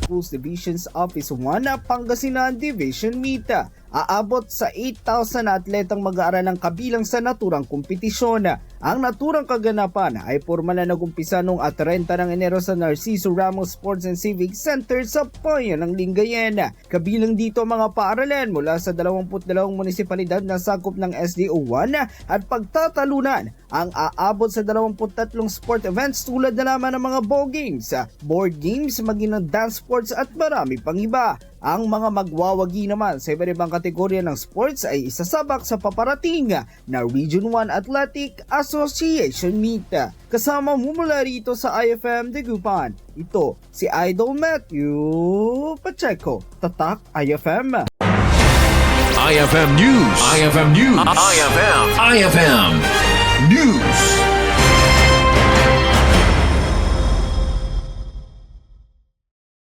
Schools Divisions Office 1 Pangasinan Division Meet. Aabot sa 8,000 na atletang mag-aaral ng kabilang sa naturang kompetisyon. Ang naturang kaganapan ay formal na nagumpisa noong 30 ng Enero sa Narciso Ramos Sports and Civic Center sa Bayan ng Lingayen. Kabilang dito ang mga paaralan mula sa 22 munisipalidad na sakop ng SDO1 at pagtatalunan ang aabot sa 23 sport events tulad na naman ng mga ball games, board games, maging ng dance sports at marami pang iba. Ang mga magwawagi naman sa iba't ibang kategorya ng sports ay isasabak sa paparating na Region 1 Athletic Association Meet. Kasama mo mula rito sa IFM Dagupan, ito si Idol Matthew Pacheco, Tatak IFM. IFM News. IFM News. IFM News.